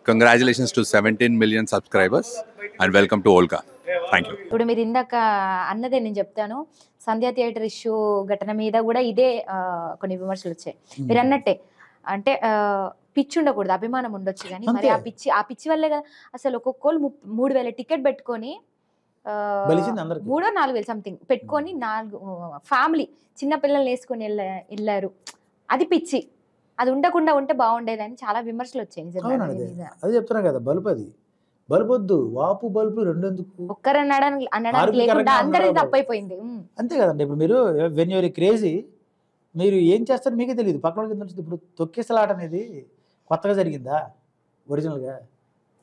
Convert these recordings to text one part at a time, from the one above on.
Congratulations to 17 million subscribers and welcome to Olka. Thank you. ఇప్పుడు మీరు ఇందాక అన్నదే నేను చెప్తాను, సంధ్యా థియేటర్ ఇష్యూ ఘటన మీద కూడా ఇదే కొన్ని విమర్శలు వచ్చాయి. మీరు అన్నట్టే అంటే పిచ్చి ఉండకూడదు, అభిమానం ఉండొచ్చు, కానీ మరి ఆ పిచ్చి వల్లే కదా అసలు ఒక్కొక్కరు 3,000 టికెట్ పెట్టుకొని 3,000-4,000 సంథింగ్ పెట్టుకొని 4 ఫ్యామిలీ చిన్న పిల్లల్ని వేసుకొని వెళ్ళారు. అది పిచ్చి, అది ఉండకుండా ఉంటే బాగుండేదని చాలా విమర్శలు వచ్చాయి. అది చెప్తున్నా కదా, బల్బు అది బల్బొద్దు, వాపు బల్బు రెండెందుకు, ఒక్కరు అనడానికి లేకుండా అందరిది తప్పైపోయింది. అంతే కదండి. ఇప్పుడు మీరు వెన్ యూర్ క్రేజీ మీరు ఏం చేస్తారో మీకే తెలియదు, పక్కన వాళ్ళకి తెలుస్తుంది. ఇప్పుడు తొక్కేసలాట అనేది కొత్తగా జరిగిందా? ఒరిజినల్గా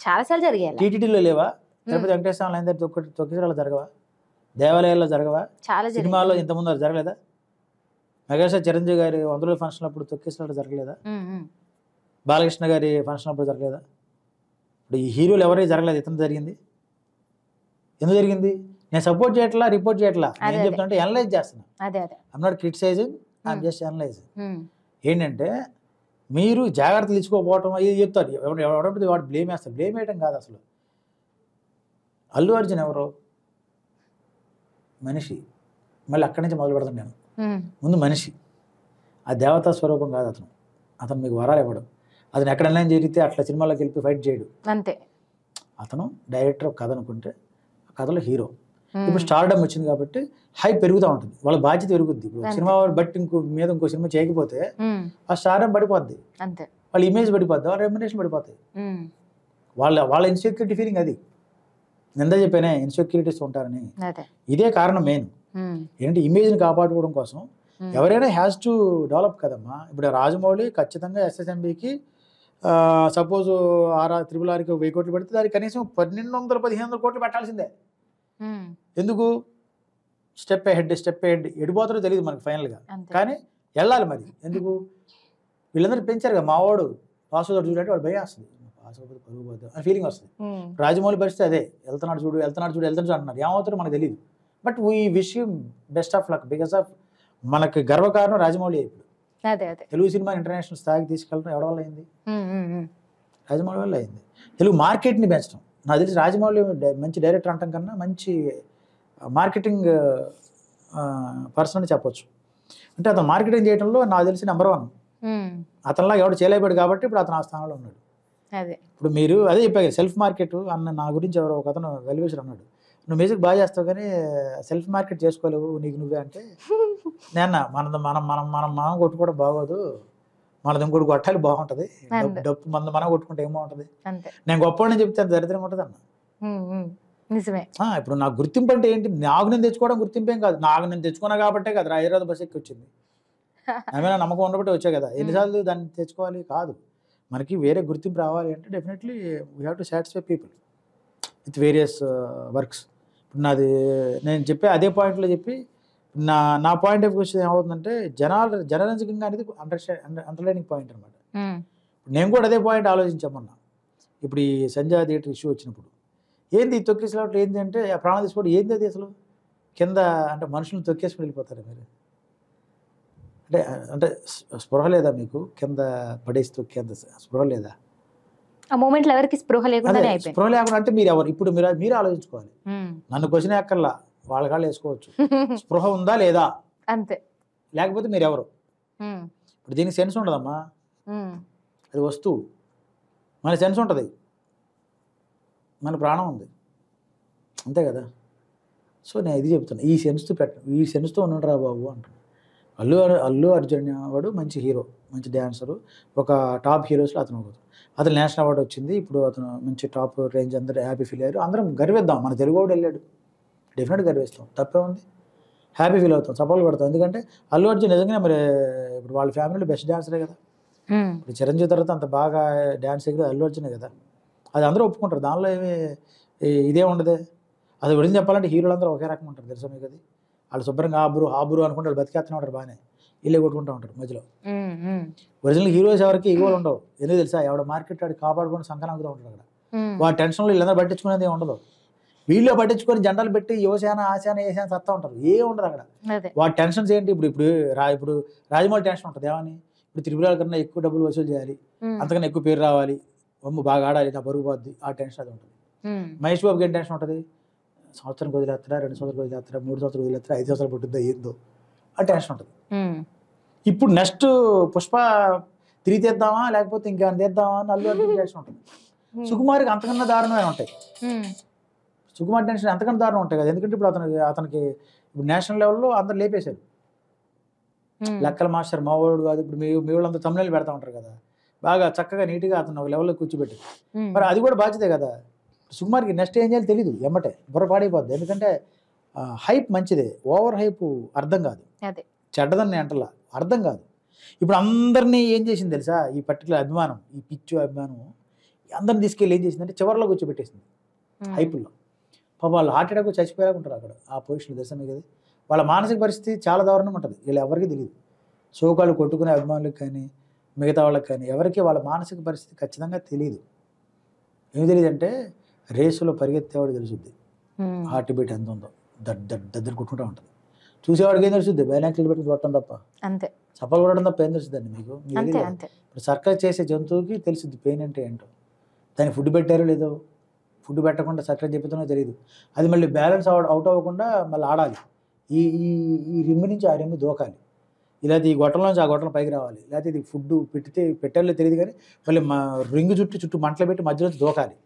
చాలాసార్లు జరిగాయి. టీటీడీలో లేవా? తిరుపతి వెంకటేశ్వర లైన్ దగ్గర తొక్కేసలాలు జరగవా? దేవాలయాల్లో జరగవా? చాలా సినిమాల్లో ఇంతకుముందు జరగలేదా? మెగాస్టార్ చిరంజీవి గారి 100 రోజుల ఫంక్షన్ అప్పుడు తొక్కేసలాట జరగలేదా? బాలకృష్ణ గారి ఫంక్షన్ అప్పుడు జరగలేదా? ఇప్పుడు ఈ హీరోలు ఎవరైనా జరగలేదు, ఇతను జరిగింది. ఎందుకు జరిగింది? నేను సపోర్ట్ చేయట్లా, రిపోర్ట్ చేయట్లా, నేను చెప్తుంటే అనలైజ్ చేస్తున్నా. I'm not criticising, I'm just analysing. ఏంటంటే మీరు జాగ్రత్తలు తీసుకోకపోవటం ఇది చెప్తారు, ఎవరైతే వాడు బ్లేమ్ వేస్తారు. బ్లేమ్ వేయటం కాదు అసలు. అల్లు అర్జున్ ఎవరు? మనిషి. మళ్ళీ అక్కడి నుంచి మొదలు పెడతాను నేను. ముందు మనిషి, ఆ దేవతా స్వరూపం కాదు అతను. అతను మీకు వరాలు ఇవ్వడు. అతను ఎక్కడైనా జరిగితే అట్లా సినిమాలోకి వెళ్ళి ఫైట్ చేయడు. అంతే. అతను డైరెక్టర్ కథ అనుకుంటే ఆ కథలో హీరో. ఇప్పుడు స్టార్డమ్ వచ్చింది కాబట్టి హైప్ పెరుగుతూ ఉంటుంది, వాళ్ళ బాధ్యత పెరుగుద్ది. ఇప్పుడు సినిమా బట్టి ఇంకో సినిమా చేయకపోతే ఆ స్టార్డమ్ పడిపోద్ది, వాళ్ళ ఇమేజ్ పడిపోద్ది, వాళ్ళ రెమ్యునరేషన్ పడిపోతాయి. వాళ్ళ ఇన్సెక్యూరిటీ ఫీలింగ్ అది. నిందా చెప్పానే ఇన్సెక్యూరిటీస్ ఉంటారని, ఇదే కారణం మెయిన్. ఏంటంటే ఇమేజ్ని కాపాడుకోవడం కోసం ఎవరైనా హ్యాస్ టు డెవలప్ కదమ్మా. ఇప్పుడు రాజమౌళి ఖచ్చితంగా ఎస్ఎస్ఎంబికి సపోజ్ RRR 1000 కోట్లు పెడితే దానికి కనీసం 1,200-1,500 కోట్లు పెట్టాల్సిందే. ఎందుకు? స్టెప్ హెడ్ ఎడిపోతారో తెలియదు మనకి ఫైనల్గా, కానీ వెళ్ళాలి మరి. ఎందుకు? వీళ్ళందరూ పెంచారు కదా, మావాడు పాస్ చూడంటే వాడు భయం వస్తుంది, పాస్ అవుతుంది పరుగు పోతుంది అని ఫీలింగ్ వస్తుంది. రాజమౌళి పరిస్థితి అదే, వెళ్తున్నాడు చూడు అంటున్నారు. ఏమవుతారో మనకు తెలియదు. But we wish you best of luck, because of మనకి గర్వకారణం రాజమౌళి. ఇప్పుడు తెలుగు సినిమా ఇంటర్నేషనల్ స్థాయికి తీసుకెళ్ళడం ఎవరి వల్ల అయింది? రాజమౌళి వల్ల అయింది. తెలుగు మార్కెట్ని పెంచడం. నాకు తెలిసి రాజమౌళి మంచి డైరెక్టర్ అంటాం కన్నా మంచి మార్కెటింగ్ పర్సన్ అని చెప్పొచ్చు. అంటే అతను మార్కెటింగ్ చేయడంలో నాకు తెలిసి నెంబర్ 1. అతనిలా ఎవడు చేయలేపాడు కాబట్టి ఇప్పుడు అతను ఆ స్థానంలో ఉన్నాడు. ఇప్పుడు మీరు అదే చెప్పారు సెల్ఫ్ మార్కెట్ అన్న. నా గురించి ఎవరో ఒక అతను వెల్విషర్ అన్నాడు, నువ్వు మ్యూజిక్ బాగా చేస్తావు కానీ సెల్ఫ్ మార్కెట్ చేసుకోలేవు నీకు నువ్వే అంటే, నేను మనం కొట్టుకోవడం బాగోదు, మనది ఇంకోటి కొట్టాలి బాగుంటుంది, డప్పు మనం కొట్టుకుంటే ఏం బాగుంటుంది, నేను గొప్పవాడిని చెప్తే దరిద్రంగా ఉంటుంది అన్న. నిజమే. ఇప్పుడు నాకు గుర్తింపు అంటే ఏంటి? నాకు నేను తెచ్చుకోవడం గుర్తింపేం కాదు, నాకు నేను తెచ్చుకున్నా కాబట్టే కదా హైదరాబాద్ బస్ ఎక్కి వచ్చింది. ఏమైనా నమ్మకం ఉండబట్టే వచ్చాయి కదా. ఎన్నిసార్లు దాన్ని తెచ్చుకోవాలి కాదు, మనకి వేరే గుర్తింపు రావాలి అంటే definitely we have to satisfy people with various works. ఇప్పుడు నాది నేను చెప్పే అదే పాయింట్లో చెప్పి నా పాయింట్ ఆఫ్ క్వశ్చన్ ఏమవుతుందంటే జనరంజకంగా అనేది అండర్లైనింగ్ పాయింట్ అనమాట. నేను కూడా అదే పాయింట్ ఆలోచించామన్నా. ఇప్పుడు ఈ సంధ్యా థియేటర్ ఇష్యూ వచ్చినప్పుడు ఏంది తొక్కేసినప్పుడు ఏంటి అంటే ప్రాణం తీసుకోవడం ఏంది అది అసలు? కింద అంటే మనుషులను తొక్కేసుకుని వెళ్ళిపోతారు మీరు. అంటే స్పృహ లేదా మీకు? కింద పడేసి తొక్కేంత స్పృహ లేదా? ఆ మూమెంట్లో ఎవరికి స్పృహ లేకుండా అంటే మీరు ఎవరు? ఇప్పుడు మీరు ఆలోచించుకోవాలి. నన్ను క్వశ్చన్ ఎక్కర్లా, వాళ్ళ కాళ్ళు వేసుకోవచ్చు. స్పృహ ఉందా లేదా అంతే, లేకపోతే మీరు ఎవరు? ఇప్పుడు దీనికి సెన్స్ ఉండదమ్మా, అది వస్తువు. మన సెన్స్ ఉంటుంది, మన ప్రాణం ఉంది, అంతే కదా. సో నేను ఇది చెప్తున్నా, ఈ సెన్స్తో ఉండరా బాబు అంటున్నాను. అల్లు అర్జున్ వాడు మంచి హీరో, మంచి డ్యాన్సరు, ఒక టాప్ హీరోస్లో అతను ఒకరు. అతను నేషనల్ అవార్డు వచ్చింది, ఇప్పుడు అతను మంచి టాప్ రేంజ్, అందరూ హ్యాపీ ఫీల్ అయ్యారు. అందరం గర్విద్దాం, మన తెలుగు వాడు వెళ్ళాడు, డెఫినెట్గా గర్విస్తాం, తప్పే ఉంది, హ్యాపీ ఫీల్ అవుతాం, సపోర్ట్ పడతాం. ఎందుకంటే అల్లు అర్జున్ నిజంగానే మరి ఇప్పుడు వాళ్ళ ఫ్యామిలీలో బెస్ట్ డాన్సరే కదా. ఇప్పుడు చిరంజీవి తర్వాత అంత బాగా డ్యాన్స్ ఎగిరి అల్లు అర్జునే కదా, అది అందరూ ఒప్పుకుంటారు, దానిలో ఏమి ఇదే ఉండదే. అది గురించి చెప్పాలంటే హీరోలు అందరూ ఒకే రకం ఉంటారు, తెలుసా మీకు? అది వాళ్ళు శుభ్రంగా ఆబురు అనుకుంటే వాళ్ళు బతికేస్తూనే ఉంటారు, బాగానే ఇల్లే కొట్టుకుంటూ ఉంటారు మధ్యలో. ఒరిజినల్ హీరోస్ ఎవరికి ఈగోలు ఉండవు, ఎందుకు తెలుసా? ఎవడ మార్కెట్ వాడు కాపాడుకొని సంకనాగుతూ ఉంటాడు అక్కడ. వాడి టెన్షన్లో వీళ్ళందరూ పట్టించుకునేది ఉండదు, వీళ్ళు పట్టించుకొని జెండాలు పెట్టి యువసేన ఆసేన ఏసేన సత్తా ఉంటారు, ఏం ఉండదు అక్కడ. వాడి టెన్షన్స్ ఏంటి? ఇప్పుడు రాజమౌళి టెన్షన్ ఉంటుంది ఏమని? ఇప్పుడు త్రిపురాల కన్నా ఎక్కువ డబ్బులు వసూలు చేయాలి, అంతకన్నా ఎక్కువ పేరు రావాలి, బాగా ఆడాలి, నా బరువు పోద్ది, ఆ టెన్షన్ అది ఉంటుంది. మహేష్ బాబుకి ఏం టెన్షన్ ఉంటుంది? సంవత్సరానికి వదిలేస్తారా, 2 సంవత్సరాలు వదిలేస్తారా, 3 సంవత్సరాలు వదిలేస్తారా, 5 సంవత్సరాలు పట్టుద్దా ఏందో ఆ టెన్షన్ ఉంటుంది. ఇప్పుడు నెక్స్ట్ పుష్ప 3 తీద్దామా లేకపోతే ఇంకా తీద్దామా అని అల్లు అర్జున్ టెన్షన్ ఉంటుంది. సుకుమార్కి అంతకన్నా దారుణమే ఉంటాయి. సుకుమార్ టెన్షన్ అంతకన్నా దారుణం ఉంటాయి కదా, ఎందుకంటే ఇప్పుడు అతనికి ఇప్పుడు నేషనల్ లెవెల్లో అందరు లేపేశారు. లెక్కల మాస్టర్ మావాడు కాదు, ఇప్పుడు మీ వాళ్ళంతా తమిళనాడు పెడతా ఉంటారు కదా, బాగా చక్కగా నీట్గా అతను ఒక లెవెల్లో కూర్చోబెట్టి, మరి అది కూడా బాధ్యతే కదా. సుకుమార్కి నెక్స్ట్ ఏం చేయాలి తెలీదు, ఎమ్మటే బుర్ర పాడైపోద్ది. ఎందుకంటే హైప్ మంచిదే, ఓవర్ హైప్ అర్థం కాదు, చెడ్డదని అంటలా, అర్థం కాదు. ఇప్పుడు అందరినీ ఏం చేసింది తెలుసా, ఈ పర్టికులర్ అభిమానం, ఈ పిచ్చు అభిమానం అందరిని తీసుకెళ్ళి ఏం చేసిందంటే చివరిలో కూర్చోబెట్టేసింది హైపుల్లో. పాపం వాళ్ళు హార్ట్ అటాక్ చచ్చిపోయాక ఉంటారు అక్కడ ఆ పొజిషన్లో, తెలుసా మీకు? అది వాళ్ళ మానసిక పరిస్థితి చాలా దారుణంగా ఉంటుంది, వీళ్ళు ఎవరికి తెలియదు. సోకాళ్ళు కొట్టుకునే అభిమానులకు కానీ మిగతా వాళ్ళకి కానీ ఎవరికి వాళ్ళ మానసిక పరిస్థితి ఖచ్చితంగా తెలియదు. ఏమి తెలియదు అంటే రేసులో పరిగెత్తేవాడు తెలుసుద్ది హార్ట్ బీట్ ఎంత ఉందో, దగ్గర కొట్టుకుంటూ ఉంటుంది. చూసేవాడికి ఏం తెలుసుద్ది, బైనాక్యులర్ పెట్టి కొట్టడం తప్ప, అంతే, చప్పలు కొట్టడం తప్ప ఏం తెలుస్తుందండి మీకు? ఇప్పుడు సర్కస్ చేసే జంతువుకి తెలుసుద్ది పెయిన్ అంటే ఏంటో. దానికి ఫుడ్ పెట్టారో లేదో, ఫుడ్ పెట్టకుండా సర్కస్ చెప్తానో తెలియదు. అది మళ్ళీ బ్యాలెన్స్ అవుట్ అవ్వకుండా మళ్ళీ ఆడాలి, ఈ రిమ్ము నుంచి ఆ రిమ్ము దూకాలి, ఇలా ఈ గొట్టంలోంచి ఆ గొట్టం పైకి రావాలి, లేకపోతే ఇది ఫుడ్ పెట్టాలో తెలియదు కానీ మళ్ళీ రింగు చుట్టూ మంటలు పెట్టి మధ్యలోంచి దూకాలి.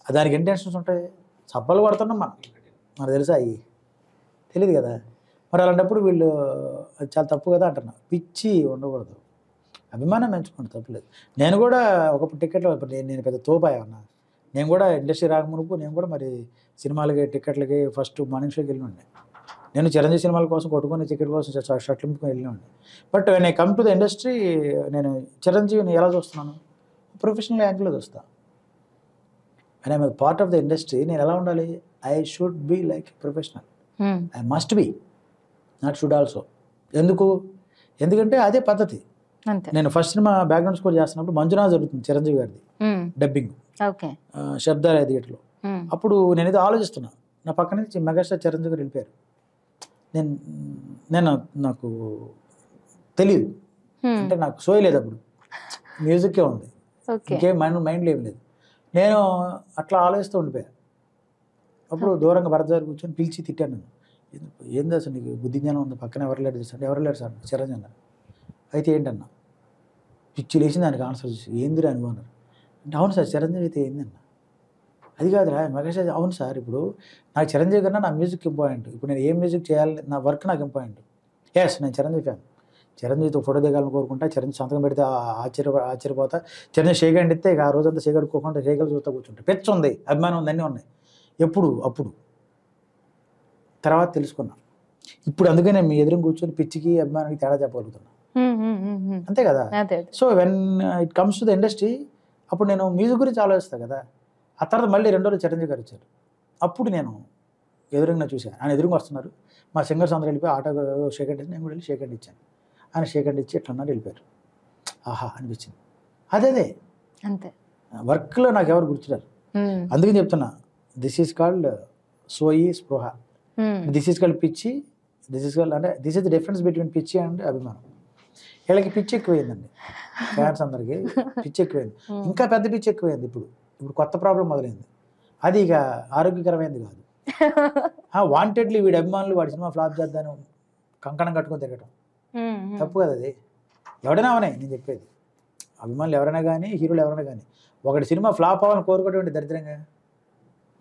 దానికి ఇంటెన్షన్స్ ఉంటాయి. చప్పలు కొడుతున్నాం మనకు తెలుసా, అవి తెలియదు కదా. మరి అలాంటప్పుడు వీళ్ళు అది చాలా తప్పు కదా అంటున్నా. పిచ్చి ఉండకూడదు, అభిమానం పెంచుకోండి, తప్పులేదు. నేను కూడా ఒకప్పుడు టికెట్లు, నేను పెద్ద తోపాయ ఉన్నా, నేను కూడా ఇండస్ట్రీ రాకమునుపు నేను కూడా మరి సినిమాలకి టికెట్లకి ఫస్ట్ మార్నింగ్ షోకి వెళ్ళి ఉండే. నేను చిరంజీవి సినిమాల కోసం కొట్టుకుని టికెట్ కోసం షర్ట్లు నింపుకొని వెళ్ళి ఉండే. But when I come to the industry, నేను చిరంజీవిని ఎలా చూస్తున్నాను, ప్రొఫెషనల్ యాంగిల్లో చూస్తాను. And I'm part of the industry, నేను ఎలా ఉండాలి, I should be like professional, I must be, not should also. ఎందుకంటే అదే పద్ధతి. నేను ఫస్ట్ సినిమా బ్యాక్గ్రౌండ్ స్కోర్ చేస్తున్నప్పుడు మంజునాథ్ జరుగుతుంది చిరంజీవి గారిది డబ్బింగ్ శబ్దాలయ థియేటర్లో. అప్పుడు నేను ఏదో ఆలోచిస్తున్నా, నా పక్క నుంచి మెగాస్టార్ చిరంజీవి గారు వెళ్ళిపోయారు. నాకు తెలియదు, అంటే నాకు సోయలేదు అప్పుడు, మ్యూజిక్కే ఉంది, ఇంకేం మైండ్లో ఏం లేదు. నేను అట్లా ఆలోచిస్తూ ఉండిపోయాను. అప్పుడు దూరంగా భరత్ గారు కూర్చొని పిలిచి తిట్టాను. నేను ఏంది అసలు నీకు బుద్ధి జ్ఞానం ఉంది, పక్కన ఎవరు లేడు సార్, ఎవరు లేడు సార్, చిరంజీవి అన్నారు. అయితే ఏంటన్నా, పిచ్చి లేచింది దానికి ఆన్సర్ చూసి, ఏందిరా అనుకున్నారు అంటే, అవును సార్ చిరంజీవి అయితే ఏందన్నా, అది కాదురా మెగాస్టార్, అవును సార్ ఇప్పుడు నాకు చిరంజీవి కన్నా నా మ్యూజిక్ ఇంపార్టెంట్, ఇప్పుడు నేను ఏ మ్యూజిక్ చేయాలి, నా వర్క్ నాకు ఇంపార్టెంట్. ఎస్, నేను చిరంజీవి ఫ్యాన్, చిరంజీవితో ఫోటో దిగాలని కోరుకుంటా, చిరంజీవి సంతకం పెడితే ఆశ్చర్యపోతా, చిరంజీవి షేక్ హ్యాండ్ ఇస్తే ఇక ఆ రోజంతా షేక్ అడుక్కోకుండా షేకలు చూస్తూ కూర్చుంటా. పిచ్చ ఉంది, అభిమానం ఉంది, అన్నీ ఉన్నాయి. అప్పుడు తర్వాత తెలుసుకున్నా. ఇప్పుడు అందుకే నేను మీ ఎదురు కూర్చొని పిచ్చికి అభిమానానికి తేడా చెప్పగలుగుతున్నా, అంతే కదా. So when it comes to the industry, అప్పుడు నేను మ్యూజిక్ గురించి ఆలోచిస్తాను కదా. ఆ తర్వాత మళ్ళీ 2 రోజులు చిరంజీవి గారు వచ్చారు. అప్పుడు నేను ఎదురుగా చూశాను, ఆయన ఎదురుగా వస్తున్నారు, మా సింగర్స్ అందరూ వెళ్ళిపోయి ఆటో షేక్ హ్యాండ్ ఇచ్చి, నేను కూడా వెళ్ళి షేక్ హ్యాండ్ ఇచ్చాను. ఆయన షేక్ హ్యాండ్ ఇచ్చి ఎట్లా అన్నారు, వెళ్ళిపోయారు. ఆహా అనిపించింది. అదే అంతే, వర్క్లో నాకు ఎవరు గుర్తురారు. అందుకని చెప్తున్నా, దిస్ ఈజ్ కాల్డ్ సోయి స్పృహ, దిస్ ఈజ్ కాల్డ్ పిచ్చి, దిస్ ఈజ్ కాల్డ్, అంటే this is the difference between పిచ్చి అండ్ అభిమానం. వీళ్ళకి పిచ్చి ఎక్కువైందండి, ఫ్యాన్స్ అందరికి పిచ్చి ఎక్కువైంది, ఇంకా పెద్ద పిచ్చి ఎక్కువైంది. ఇప్పుడు కొత్త ప్రాబ్లం మొదలైంది, అది ఇక ఆరోగ్యకరమైనది కాదు. వాంటెడ్లీ వీడి అభిమానులు వాడి సినిమా ఫ్లాప్ చేద్దాను కంకణం కట్టుకొని తిరగటం తప్పు కదా. అది ఎవడైనా అవనే నేను చెప్పేది, అభిమానులు ఎవరైనా కానీ హీరోలు ఎవరైనా కానీ, ఒకటి సినిమా ఫ్లాప్ అవ్వాలని కోరుకోవడం దరిద్రంగా.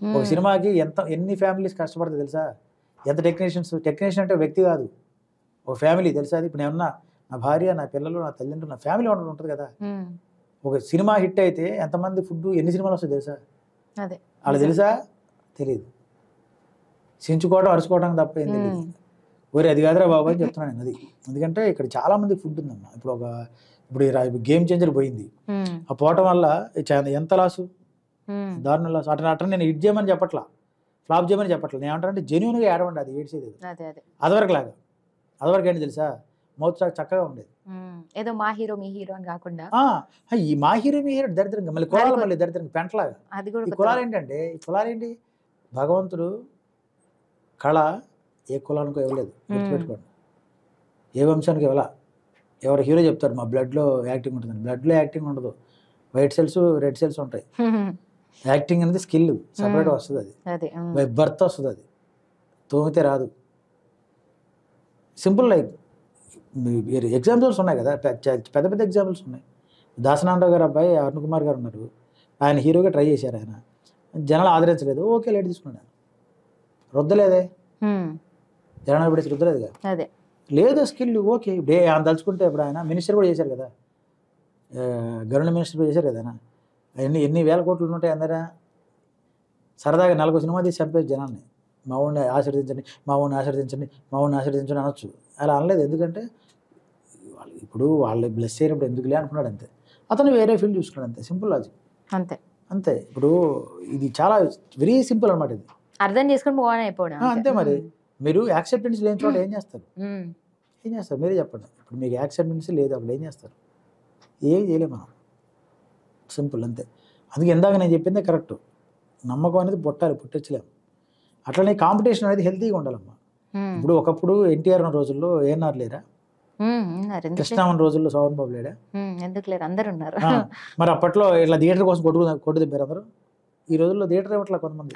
ఒక సినిమాకి ఎన్ని ఫ్యామిలీస్ కష్టపడుతుంది తెలుసా, ఎంత టెక్నీషియన్ అంటే వ్యక్తి కాదు, ఒక ఫ్యామిలీ తెలుసా. అది ఇప్పుడు నేనున్నా, నా భార్య, నా పిల్లలు, నా తల్లిదండ్రులు, నా ఫ్యామిలీ ఉంటుంది కదా. ఒక సినిమా హిట్ అయితే ఎంతమంది ఫుడ్, ఎన్ని సినిమాలు వస్తాయి తెలుసా, వాళ్ళు తెలుసా, తెలియదు. సించుకోవడం అరుచుకోవడం తప్ప ఏం తెలియదు. అది కాదురా బాబు అని చెప్తున్నాను నేను. అది ఎందుకంటే ఇక్కడ చాలా మంది ఫుడ్ ఉందన్న. ఇప్పుడు గేమ్ చేంజర్ పోయింది, ఆ పోవటం వల్ల ఎంత లాసు, దారుణ లాసు. అట్లా నేను హిట్ చేయమని చెప్పట్లా, ఫ్లాప్ చేయమని చెప్పట్లా, నేను ఏమంటానంటే జెన్యూన్గా ఏడవండి, అది ఏడ్చేది అదివరకు ఏంటి తెలుసా, మౌత్ చాక్ చక్కగా ఉండేది, ఏదో మా హీరో మీ హీరో అని కాకుండా. ఈ మా హీరో మీ హీరో దరిద్రంగా, మళ్ళీ కులాలు మళ్ళీ దరిద్రంగా పెంటలాగా. ఈ కులాలు ఏంటంటే, ఈ కులాలు ఏంటి, భగవంతుడు కళ ఏ కులానికో ఇవ్వలేదు, గుర్తుపెట్టుకోండి. ఏ వంశానికి ఇవ్వాల. ఎవరు హీరో చెప్తారు మా బ్లడ్లో యాక్టింగ్ ఉంటుందని, బ్లడ్లో యాక్టింగ్ ఉండదు. వైట్ సెల్స్ రెడ్ సెల్స్ ఉంటాయి. యాక్టింగ్ అనేది స్కిల్ సపరేట్గా వస్తుంది, అది అదే బై బర్త్ వస్తుంది, అది తోమితే రాదు. సింపుల్ లైక్ ఎగ్జాంపుల్స్ ఉన్నాయి కదా, పెద్ద పెద్ద ఎగ్జాంపుల్స్ ఉన్నాయి. దాసనారాయణరావు గారు అబ్బాయి అరుణ్ కుమార్ గారు ఉన్నారు, ఆయన హీరోగా ట్రై చేశారు, ఆయన జనాలు ఆదరించలేదు, ఓకే లైట్ తీసుకున్నాడు, రుద్దలేదే, జనాలు పడేసి రుద్దలేదుగా, అదే లేదు స్కిల్ ఓకే. ఇప్పుడు ఆయన తలుచుకుంటే ఇప్పుడు ఆయన మినిస్టర్ కూడా చేశారు కదా, గవర్నమెంట్ మినిస్టర్ కూడా చేశారు కదా, ఆయన ఎన్ని వేల కోట్లు ఉంటాయి అందరా, సరదాగా 4 సినిమా తీసి చంపేసి జనాల్ని, మా ఊడిని ఆశీర్వదించండి, మా ఊడిని ఆశీర్వదించండి, మా ఊడిని ఆశీర్వదించండి అనొచ్చు. అలా అనలేదు, ఎందుకంటే ఇప్పుడు వాళ్ళు బ్లెస్ అయినప్పుడు ఎందుకులే అనుకున్నాడు అంతే. అతను వేరే ఫీల్డ్ చూసుకున్నాడు అంతే, సింపుల్ లాజిక్ అంతే అంతే. ఇప్పుడు ఇది చాలా వెరీ సింపుల్ అనమాట, ఇది అర్థం చేసుకుని మూవ్ ఆన్ అయిపోవడం అంతే. మరి మీరు యాక్సెప్టెన్స్ లేని చోట ఏం చేస్తారు, ఏం చేస్తారు మీరే చెప్పండి. ఇప్పుడు మీకు యాక్సెప్టెన్స్ లేదు, అప్పుడు ఏం చేస్తారు, ఏం చేయలేము మనం, సింపుల్ అంతే. అందుకే ఇందాక నేను చెప్పిందే కరెక్ట్, నమ్మకం అనేది పుట్టించలేము. అట్లనే కాంపిటీషన్ అనేది హెల్తీగా ఉండాలమ్మా. ఇప్పుడు ఒకప్పుడు ఎన్టీఆర్ ఉన్న రోజుల్లో ఏఎన్ఆర్ లేరా, కృష్ణ ఉన్న రోజుల్లో శోభన్ బాబు లేడా, ఎందుకు లేరు, అందరు ఉన్నారు. మరి అప్పట్లో ఇట్లా థియేటర్ కోసం కొట్టు దింపారు అందరూ. ఈ రోజుల్లో థియేటర్ ఇవ్వట్లే కొంతమంది.